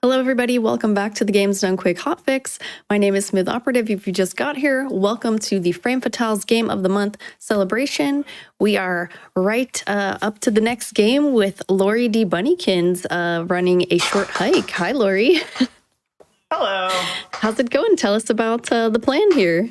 Hello everybody, welcome back to the Games Done Quick Hotfix. My name is SmoothOperative. If you just got here, welcome to the Frame Fatale's Game of the Month celebration. We are right up to the next game with Lauriedbunnykins running a short hike. Hi Laurie. Hello. How's it going? Tell us about the plan here.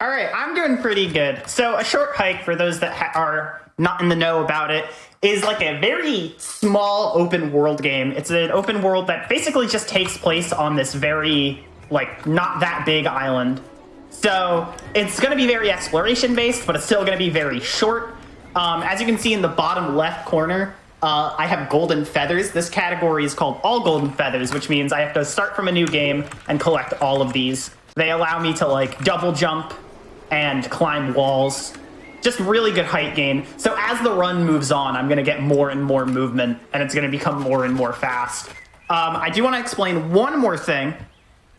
All right, I'm doing pretty good. So a short hike, for those that are not in the know about it, is like a very small open world game. It's an open world that basically just takes place on this very, not that big island. So it's going to be very exploration based, but it's still going to be very short. As you can see in the bottom left corner, I have golden feathers. This category is called all golden feathers, which means I have to start from a new game and collect all of these. They allow me to double jump and climb walls. Just really good height gain. So as the run moves on, I'm going to get more and more movement, and it's going to become more and more fast. I do want to explain one more thing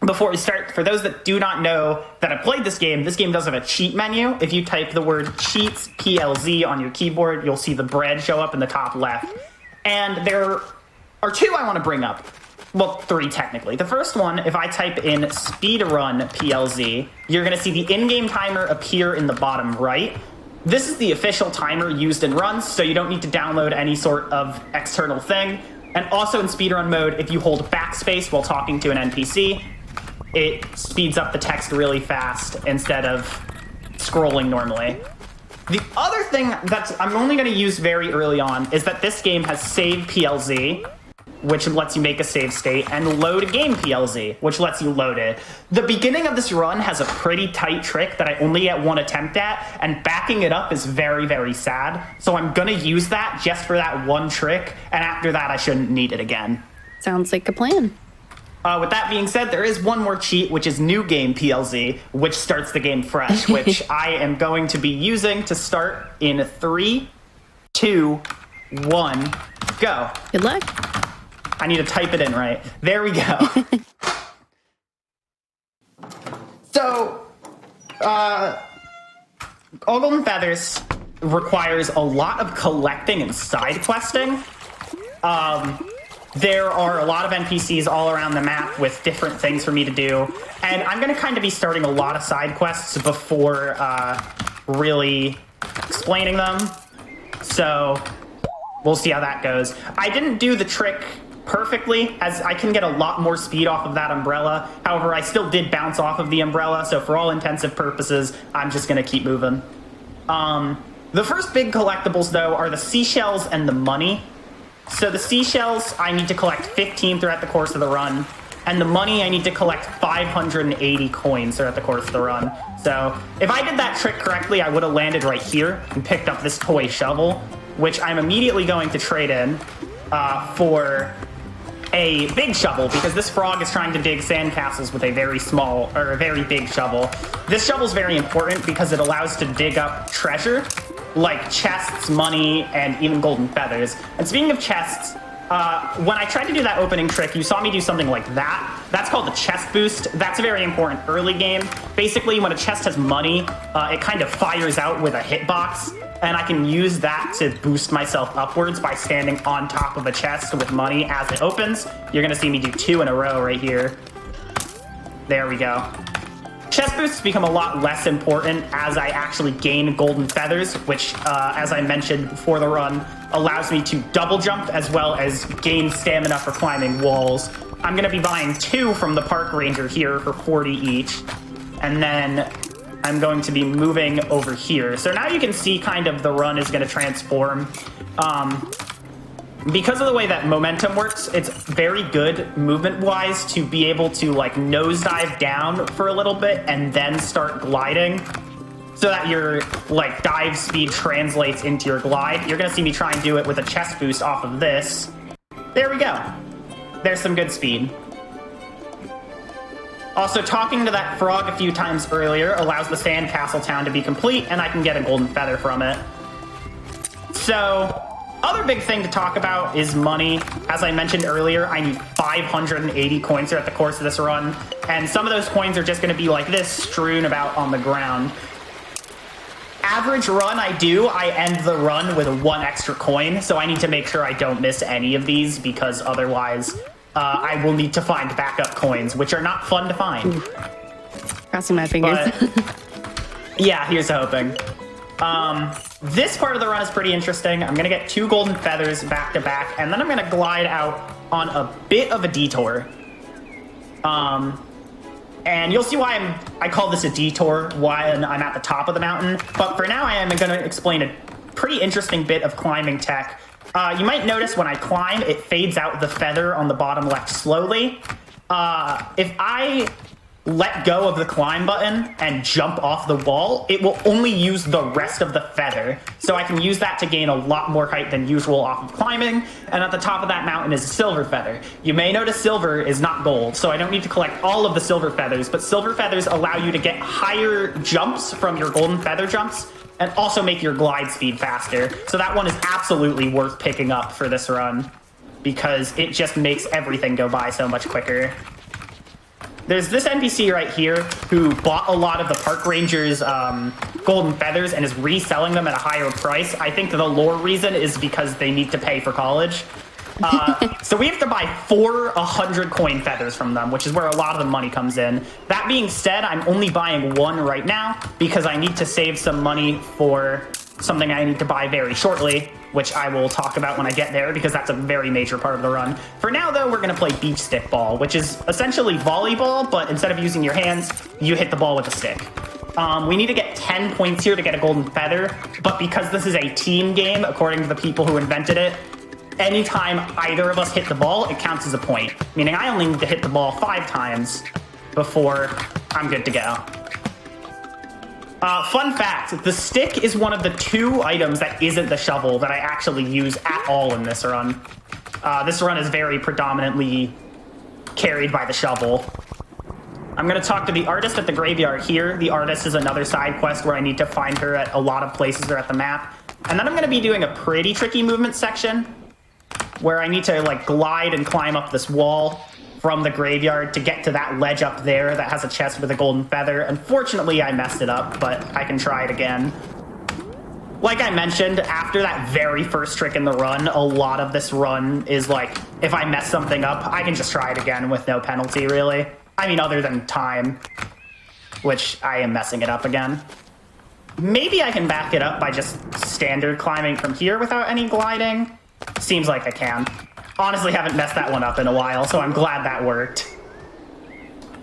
before we start. For those that do not know that I played this game does have a cheat menu. If you type the word cheats, PLZ, on your keyboard, you'll see the bread show up in the top left. And there are two I want to bring up. Well, three technically. The first one, if I type in Speedrun PLZ, you're going to see the in-game timer appear in the bottom right. This is the official timer used in runs, so you don't need to download any sort of external thing. And also in speedrun mode, if you hold backspace while talking to an NPC, it speeds up the text really fast instead of scrolling normally. The other thing that I'm only going to use very early on is that this game has save PLZ, which lets you make a save state, and load game PLZ, which lets you load it. The beginning of this run has a pretty tight trick that I only get one attempt at, and backing it up is very, very sad. So I'm gonna use that just for that one trick, and after that I shouldn't need it again. Sounds like a plan. With that being said, there is one more cheat, which is new game PLZ, which starts the game fresh, which I am going to be using to start in 3, 2, 1, go. Good luck. I need to type it in right. There we go. So, all golden feathers requires a lot of collecting and side questing. There are a lot of NPCs all around the map with different things for me to do, and I'm going to kind of be starting a lot of side quests before really explaining them. So, we'll see how that goes. I didn't do the trick perfectly, as I can get a lot more speed off of that umbrella. However, I still did bounce off of the umbrella, so for all intensive purposes, I'm just going to keep moving. The first big collectibles, though, are the seashells and the money. So the seashells, I need to collect 15 throughout the course of the run, and the money, I need to collect 580 coins throughout the course of the run. So if I did that trick correctly, I would have landed right here and picked up this toy shovel, which I'm immediately going to trade in for a big shovel, because this frog is trying to dig sandcastles with a very small, or a very big shovel. This shovel is very important because it allows to dig up treasure, like chests, money, and even golden feathers. And speaking of chests, when I tried to do that opening trick, you saw me do something like that. That's called the chest boost. That's very important early game. Basically, when a chest has money, it kind of fires out with a hitbox, and I can use that to boost myself upwards by standing on top of a chest with money as it opens. You're gonna see me do 2 in a row right here. There we go. Chest boosts become a lot less important as I actually gain golden feathers, which, as I mentioned before the run, allows me to double jump as well as gain stamina for climbing walls. I'm gonna be buying 2 from the park ranger here for 40 each, and then I'm going to be moving over here. So now you can see kind of the run is going to transform. Because of the way that momentum works, it's very good movement-wise to be able to nosedive down for a little bit and then start gliding, so that your dive speed translates into your glide. You're going to see me try and do it with a chest boost off of this. There we go. There's some good speed. Also, talking to that frog a few times earlier allows the sandcastle town to be complete, and I can get a golden feather from it. So, other big thing to talk about is money. As I mentioned earlier, I need 580 coins throughout the course of this run, and some of those coins are just going to be like this, strewn about on the ground. Average run I end the run with 1 extra coin, so I need to make sure I don't miss any of these, because otherwise I will need to find backup coins, which are not fun to find. Crossing my fingers. But, yeah, here's hoping. This part of the run is pretty interesting. I'm going to get 2 golden feathers back to back, and then I'm going to glide out on a bit of a detour. And you'll see why I call this a detour, why I'm at the top of the mountain. But for now, I am going to explain a pretty interesting bit of climbing tech. You might notice when I climb, it fades out the feather on the bottom left slowly. If I let go of the climb button and jump off the wall, it will only use the rest of the feather. So I can use that to gain a lot more height than usual off of climbing. And at the top of that mountain is a silver feather. You may notice silver is not gold, so I don't need to collect all of the silver feathers, but silver feathers allow you to get higher jumps from your golden feather jumps and also make your glide speed faster. So that one is absolutely worth picking up for this run because it just makes everything go by so much quicker. There's this NPC right here who bought a lot of the park ranger's golden feathers and is reselling them at a higher price. I think the lore reason is because they need to pay for college. So we have to buy 400 coin feathers from them, which is where a lot of the money comes in. That being said, I'm only buying 1 right now because I need to save some money for something I need to buy very shortly, which I will talk about when I get there because that's a very major part of the run. For now, though, we're going to play beach stick ball, which is essentially volleyball, but instead of using your hands, you hit the ball with a stick. We need to get 10 points here to get a golden feather, but because this is a team game, according to the people who invented it, anytime either of us hit the ball, it counts as a point, meaning I only need to hit the ball 5 times before I'm good to go. Fun fact, the stick is one of the 2 items that isn't the shovel that I actually use at all in this run. This run is very predominantly carried by the shovel. I'm going to talk to the artist at the graveyard here. The artist is another side quest where I need to find her at a lot of places or at the map. And then I'm going to be doing a pretty tricky movement section where I need to like glide and climb up this wall from the graveyard to get to that ledge up there that has a chest with a golden feather. Unfortunately, I messed it up, but I can try it again. Like I mentioned, after that very first trick in the run, a lot of this run is like, if I mess something up, I can just try it again with no penalty, really. I mean, other than time, which I am messing it up again. Maybe I can back it up by just standard climbing from here without any gliding. Seems like I can. Honestly, haven't messed that one up in a while, so I'm glad that worked.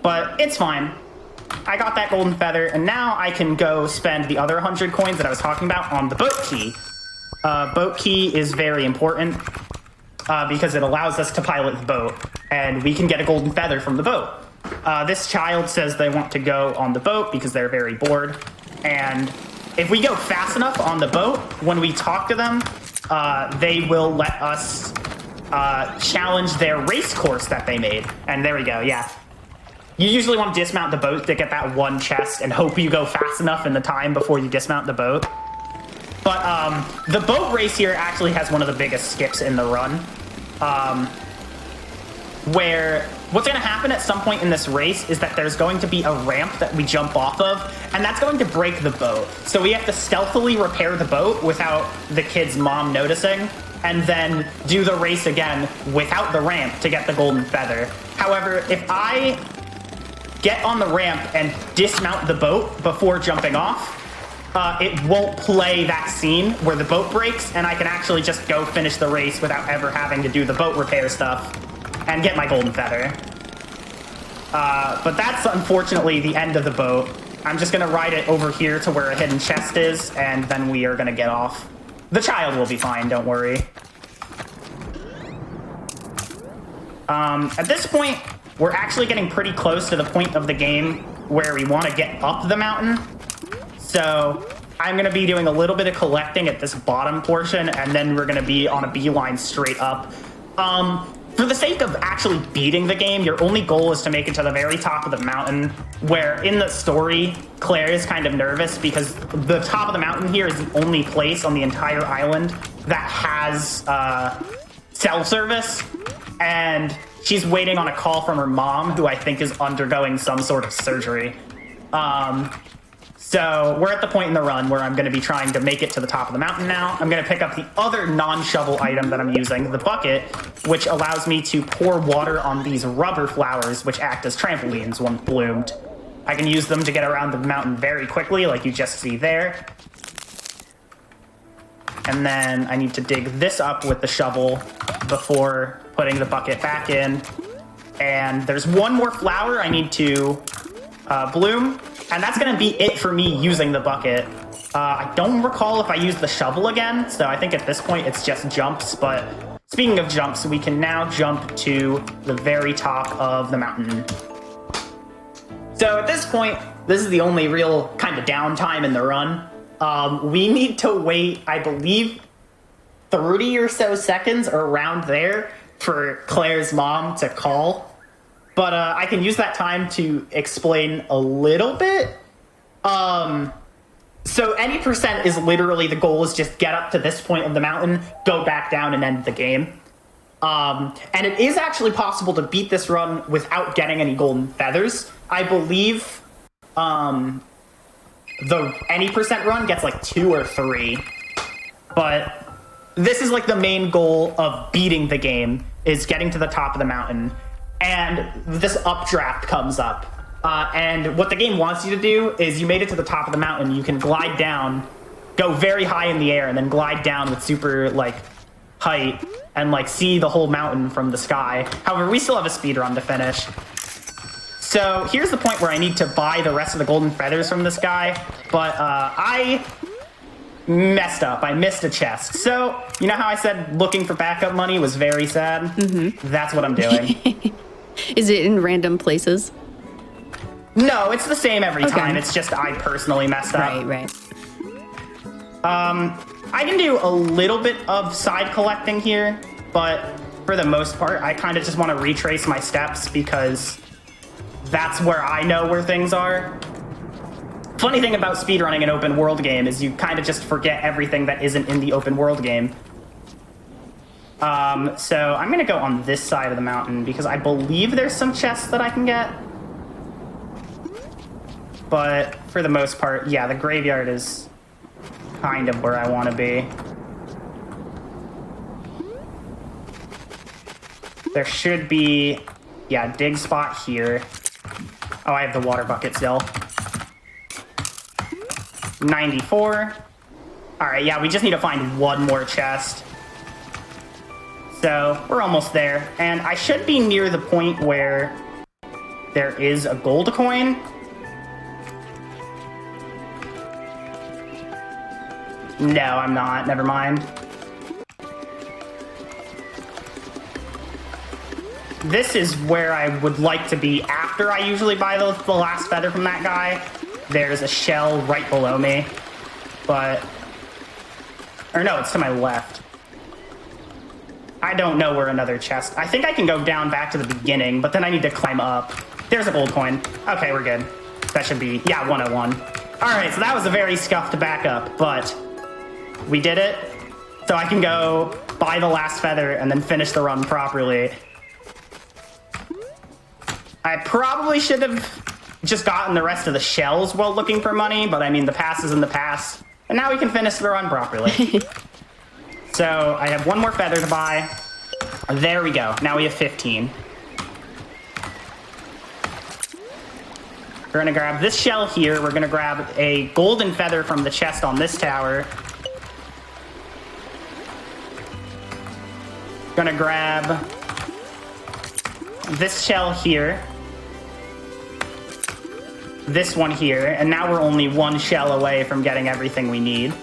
But it's fine. I got that golden feather, and now I can go spend the other 100 coins that I was talking about on the boat key. Boat key is very important because it allows us to pilot the boat, and we can get a golden feather from the boat. This child says they want to go on the boat because they're very bored, and if we go fast enough on the boat, when we talk to them, they will let us challenge their race course that they made. And there we go, yeah. You usually want to dismount the boat to get that one chest and hope you go fast enough in the time before you dismount the boat. But the boat race here actually has one of the biggest skips in the run. Where what's going to happen at some point in this race is that there's going to be a ramp that we jump off of, and that's going to break the boat. So we have to stealthily repair the boat without the kid's mom noticing, and then do the race again without the ramp to get the golden feather. However, if I get on the ramp and dismount the boat before jumping off, it won't play that scene where the boat breaks, and I can actually just go finish the race without ever having to do the boat repair stuff and get my golden feather. But that's unfortunately the end of the boat. I'm just going to ride it over here to where a hidden chest is, and then we are going to get off. The child will be fine, don't worry. At this point, we're actually getting pretty close to the point of the game where we want to get up the mountain. So I'm going to be doing a little bit of collecting at this bottom portion, and then we're going to be on a beeline straight up. For the sake of actually beating the game, your only goal is to make it to the very top of the mountain, where in the story, Claire is kind of nervous because the top of the mountain here is the only place on the entire island that has cell service, and she's waiting on a call from her mom, who I think is undergoing some sort of surgery. So we're at the point in the run where I'm going to be trying to make it to the top of the mountain now. I'm going to pick up the other non-shovel item that I'm using, the bucket, which allows me to pour water on these rubber flowers, which act as trampolines when bloomed. I can use them to get around the mountain very quickly, like you just see there. And then I need to dig this up with the shovel before putting the bucket back in. And there's one more flower I need to bloom. And that's going to be it for me using the bucket. I don't recall if I used the shovel again, so I think at this point it's just jumps. But speaking of jumps, we can now jump to the very top of the mountain. So at this point, this is the only real kind of downtime in the run. We need to wait, I believe, 30 or so seconds or around there for Claire's mom to call. But I can use that time to explain a little bit. So any percent is literally the goal is just get up to this point of the mountain, go back down, and end the game. And it is actually possible to beat this run without getting any golden feathers. I believe the any percent run gets like 2 or 3. But this is like the main goal of beating the game, is getting to the top of the mountain. And this updraft comes up. And what the game wants you to do is you made it to the top of the mountain. You can glide down, go very high in the air, and then glide down with super, like, height and, like, see the whole mountain from the sky. However, we still have a speedrun to finish. So here's the point where I need to buy the rest of the golden feathers from this guy. But I messed up. I missed a chest. So, you know how I said looking for backup money was very sad? Mm-hmm. That's what I'm doing. Is it in random places? No, it's the same every time. It's just I personally messed up. Right. I can do a little bit of side collecting here, but for the most part, I kind of just want to retrace my steps because that's where I know where things are. Funny thing about speedrunning an open world game is you kind of just forget everything that isn't in the open world game. So I'm going to go on this side of the mountain because I believe there's some chests that I can get. But for the most part, yeah, the graveyard is kind of where I want to be. There should be, yeah, dig spot here. Oh, I have the water bucket still. 94. All right, yeah, we just need to find one more chest. So we're almost there. And I should be near the point where there is a gold coin. No, I'm not. Never mind. This is where I would like to be after I usually buy the last feather from that guy. There's a shell right below me. But... or no, it's to my left. I don't know where another chest... I think I can go down back to the beginning, but then I need to climb up. There's a gold coin. Okay, we're good. That should be... yeah, 101. Alright, so that was a very scuffed backup, but... we did it. So I can go buy the last feather and then finish the run properly. I probably should have just gotten the rest of the shells while looking for money, but I mean, the past is in the past. And now we can finish the run properly. So I have one more feather to buy. There we go. Now we have 15. We're gonna grab this shell here. We're gonna grab a golden feather from the chest on this tower. Gonna grab this shell here. This one here, and now we're only one shell away from getting everything we need.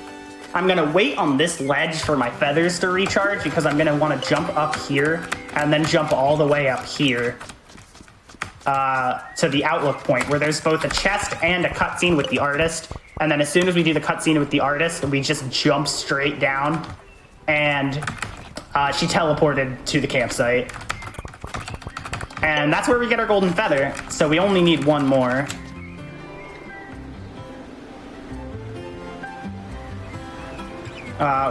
I'm gonna wait on this ledge for my feathers to recharge because I'm gonna want to jump up here and then jump all the way up here to the outlook point where there's both a chest and a cutscene with the artist. And then as soon as we do the cutscene with the artist, we just jump straight down, and she teleported to the campsite. And that's where we get our golden feather, so we only need one more.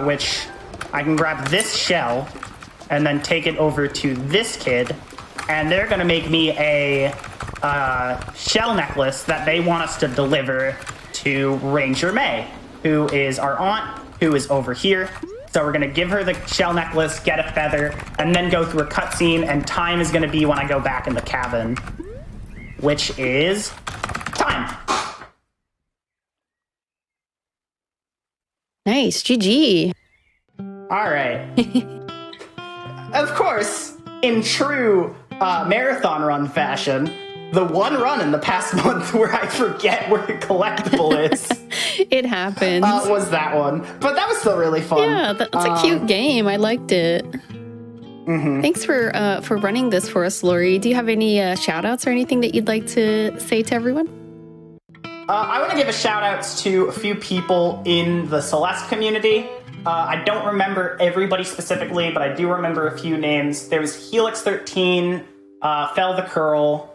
Which I can grab this shell and then take it over to this kid, and they're gonna make me a shell necklace that they want us to deliver to Ranger May, who is our aunt, who is over here. So we're going to give her the shell necklace, get a feather, and then go through a cutscene, and time is going to be when I go back in the cabin, which is time. Nice. GG. All right. Of course, in true marathon run fashion, the one run in the past month where I forget where the collectible is It happens. was that one. But that was still really fun. Yeah, that's a cute game. I liked it. Thanks for running this for us, Laurie. Do you have any shout outs or anything that you'd like to say to everyone? I want to give a shout outs to a few people in the Celeste community. I don't remember everybody specifically, but I do remember a few names. There was Helix13, Fell the Curl,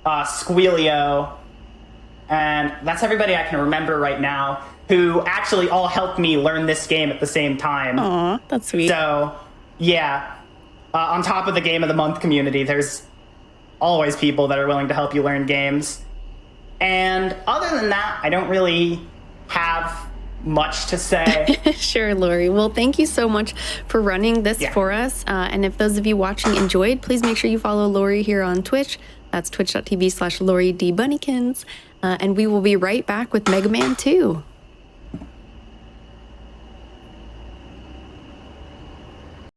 Squealio, and that's everybody I can remember right now, who actually all helped me learn this game at the same time. Aw, that's sweet. So, yeah, on top of the Game of the Month community, there's always people that are willing to help you learn games. And other than that, I don't really have much to say. Sure, Laurie. Well, thank you so much for running this for us. And if those of you watching enjoyed, please make sure you follow Laurie here on Twitch. That's twitch.tv/Lauriedbunnykins. And we will be right back with Mega Man 2.